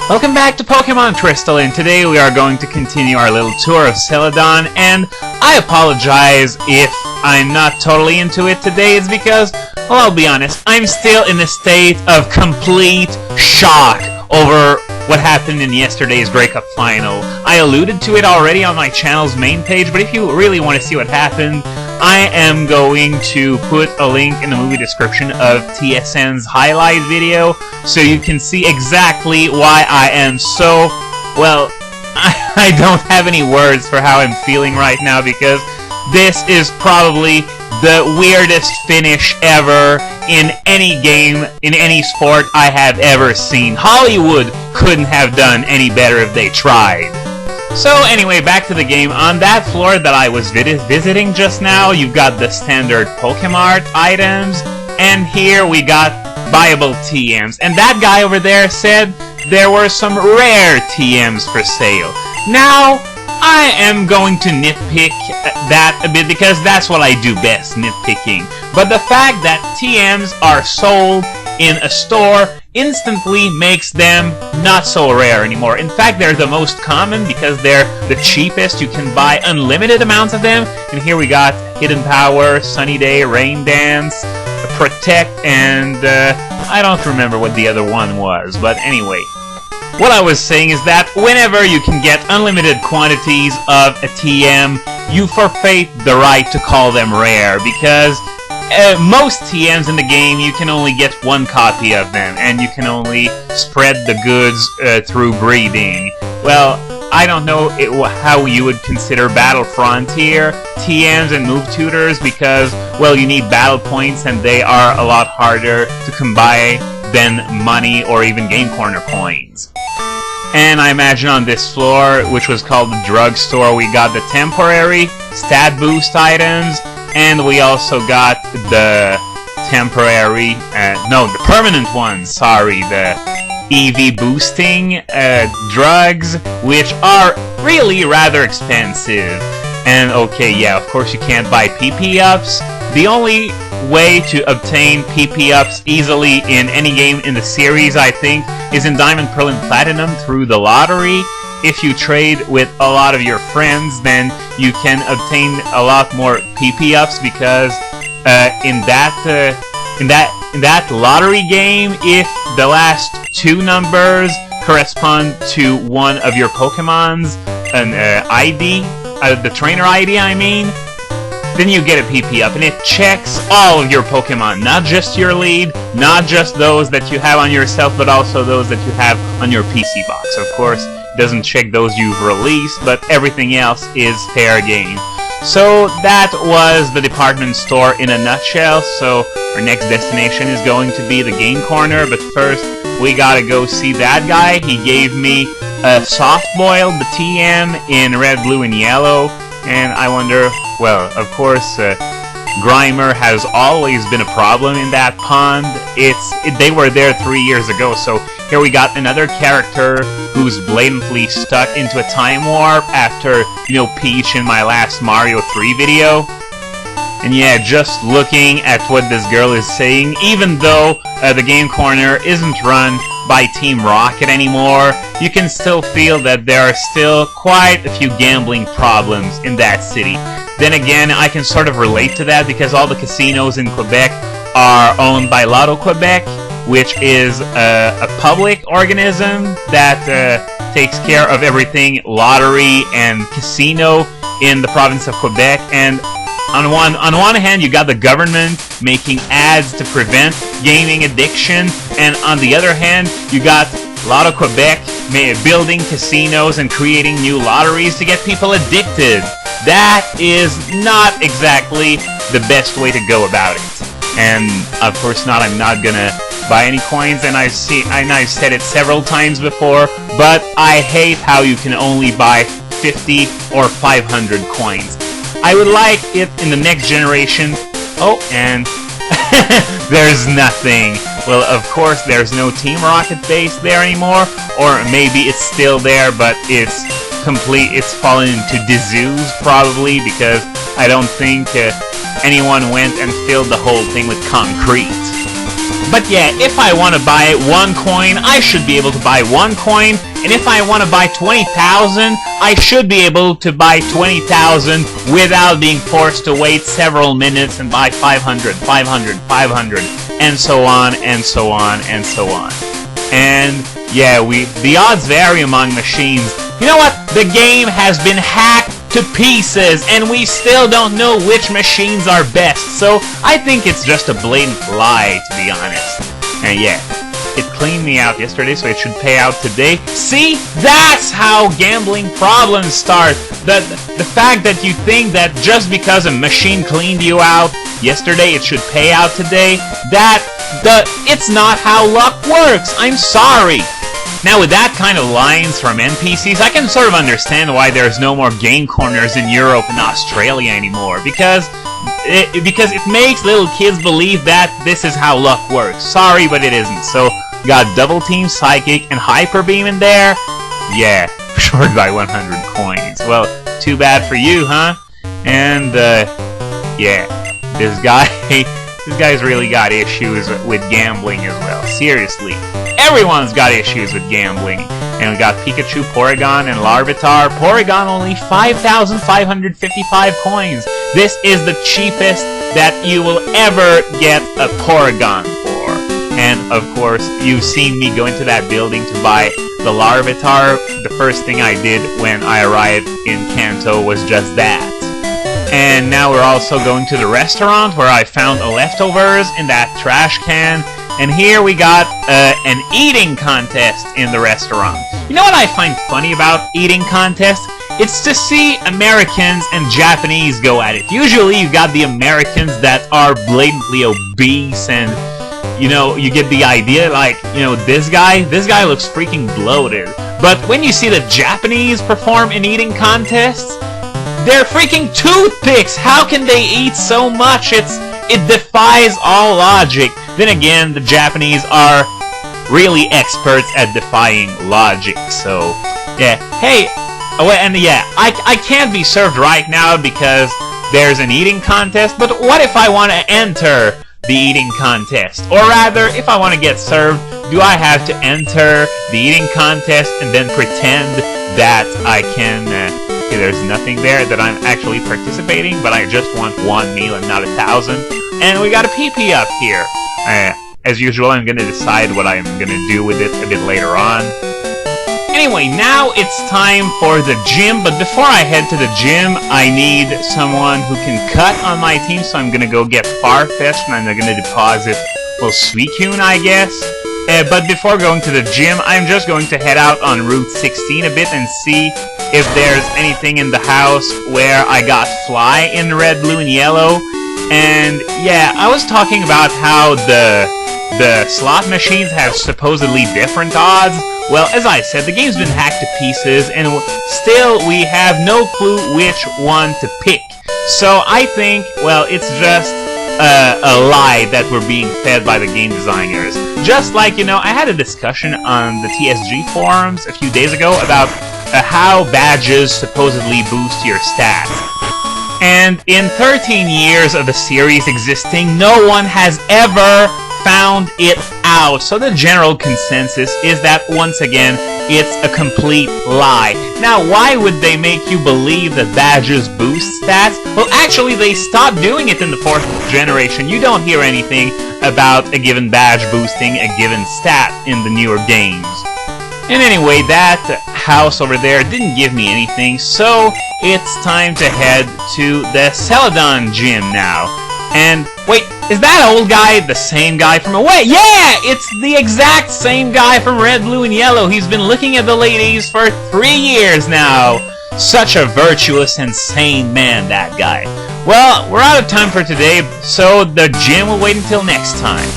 Welcome back to Pokemon Crystal, and today we are going to continue our little tour of Celadon, and I apologize if I'm not totally into it today. It's because, well, I'll be honest, I'm still in a state of complete shock over what happened in yesterday's breakup final. I alluded to it already on my channel's main page, but if you really want to see what happened, I am going to put a link in the movie description of TSN's highlight video, so you can see exactly why I am so, well, I don't have any words for how I'm feeling right now, because this is probably the weirdest finish ever in any game, in any sport I have ever seen. Hollywood couldn't have done any better if they tried. So anyway, back to the game. On that floor that I was visiting just now, you've got the standard Pokemon items, and here we got viable TMs. And that guy over there said there were some rare TMs for sale. Now, I am going to nitpick that a bit because that's what I do best, nitpicking. But the fact that TMs are sold in a store instantly makes them not so rare anymore. In fact, they're the most common because they're the cheapest. You can buy unlimited amounts of them. And here we got Hidden Power, Sunny Day, Rain Dance, Protect, and I don't remember what the other one was. But anyway, what I was saying is that whenever you can get unlimited quantities of a TM, you forfeit the right to call them rare, because most TMs in the game, you can only get one copy of them, and you can only spread the goods through breeding. Well, I don't know how you would consider Battlefront here, TMs and move tutors, because, well, you need battle points, and they are a lot harder to come by than money or even Game Corner coins. And I imagine on this floor, which was called the drugstore, we got the temporary stat boost items, and we also got the temporary, the permanent ones, sorry, the EV boosting drugs, which are really rather expensive. And okay, yeah, of course you can't buy PP ups. The only way to obtain PP ups easily in any game in the series, I think, is in Diamond, Pearl, and Platinum through the lottery. If you trade with a lot of your friends, then you can obtain a lot more PP ups, because in that lottery game, if the last two numbers correspond to one of your Pokemon's ID, the trainer ID, I mean, then you get a PP up, and it checks all of your Pokemon, not just your lead, not just those that you have on yourself, but also those that you have on your PC box. Of course, it doesn't check those you've released, but everything else is fair game. So that was the department store in a nutshell. So our next destination is going to be the Game Corner, but first we gotta go see that guy. He gave me a soft-boiled, the TM, in red, blue, and yellow. And I wonder, well, of course, Grimer has always been a problem in that pond. They were there 3 years ago, so here we got another character who's blatantly stuck into a time warp after, you know, Peach in my last Mario 3 video. And yeah, just looking at what this girl is saying, even though the Game Corner isn't run by Team Rocket anymore, you can still feel that there are still quite a few gambling problems in that city. Then again, I can sort of relate to that because all the casinos in Quebec are owned by Lotto Quebec, which is a public organism that takes care of everything lottery and casino in the province of Quebec. And on one hand, you got the government making ads to prevent gaming addiction, and on the other hand, you got Lotto Quebec building casinos and creating new lotteries to get people addicted. That is not exactly the best way to go about it. And of course not, I'm not gonna buy any coins, and I've said it several times before, but I hate how you can only buy 50 or 500 coins. I would like it in the next generation. Oh, and there's nothing. Well, of course, there's no Team Rocket base there anymore, or maybe it's still there, but it's fallen into disuse, probably, because I don't think anyone went and filled the whole thing with concrete. But yeah, if I want to buy 1 coin, I should be able to buy 1 coin. And if I want to buy 20,000, I should be able to buy 20,000 without being forced to wait several minutes and buy 500, 500, 500, and so on, and so on, and so on. And yeah, the odds vary among machines. You know what? The game has been hacked to pieces, and we still don't know which machines are best. So I think it's just a blatant lie, to be honest. And yeah, it cleaned me out yesterday, so it should pay out today. See? That's how gambling problems start. The fact that you think that just because a machine cleaned you out yesterday, it should pay out today, it's not how luck works. I'm sorry. Now, with that kind of lines from NPCs, I can sort of understand why there's no more game corners in Europe and Australia anymore, because it makes little kids believe that this is how luck works. Sorry, but it isn't. So, got Double Team, Psychic, and Hyper Beam in there. Yeah, short by 100 coins. Well, too bad for you, huh? And, yeah, this guy's really got issues with gambling as well. Seriously. Everyone's got issues with gambling. And we got Pikachu, Porygon, and Larvitar. Porygon only 5,555 coins. This is the cheapest that you will ever get a Porygon for. And, of course, you've seen me go into that building to buy the Larvitar. The first thing I did when I arrived in Kanto was just that. And now we're also going to the restaurant where I found the leftovers in that trash can. And here we got an eating contest in the restaurant. You know what I find funny about eating contests? It's to see Americans and Japanese go at it. Usually you got the Americans that are blatantly obese and, you know, you get the idea like, you know, this guy looks freaking bloated. But when you see the Japanese perform in eating contests, they're freaking toothpicks! How can they eat so much? It defies all logic. Then again, the Japanese are really experts at defying logic, so yeah. Hey, and yeah, I can't be served right now because there's an eating contest, but what if I want to enter the eating contest? Or rather, if I want to get served, do I have to enter the eating contest and then pretend that I can... okay, there's nothing there, that I'm actually participating, but I just want 1 meal and not 1,000. And we got a PP up here. As usual, I'm going to decide what I'm going to do with it a bit later on. Anyway, now it's time for the gym, but before I head to the gym, I need someone who can cut on my team, so I'm going to go get Farfetch'd, and I'm going to deposit, well, Suicune, I guess. But before going to the gym, I'm just going to head out on Route 16 a bit and see if there's anything in the house where I got Fly in red, blue, and yellow. And yeah, I was talking about how the slot machines have supposedly different odds. Well, as I said, the game's been hacked to pieces, and still we have no clue which one to pick. So I think, well, it's just a lie that we're being fed by the game designers. Just like, you know, I had a discussion on the TSG forums a few days ago about how badges supposedly boost your stats. And in 13 years of the series existing, no one has ever found it out. So the general consensus is that, once again, it's a complete lie. Now, why would they make you believe that badges boost stats? Well, actually, they stopped doing it in the 4th generation. You don't hear anything about a given badge boosting a given stat in the newer games. And anyway, that house over there didn't give me anything, so it's time to head to the Celadon gym now. And wait, is that old guy the same guy from away? Yeah, it's the exact same guy from Red, Blue, and Yellow. He's been looking at the ladies for 3 years now. Such a virtuous and sane man, that guy. Well, we're out of time for today, so the gym will wait until next time.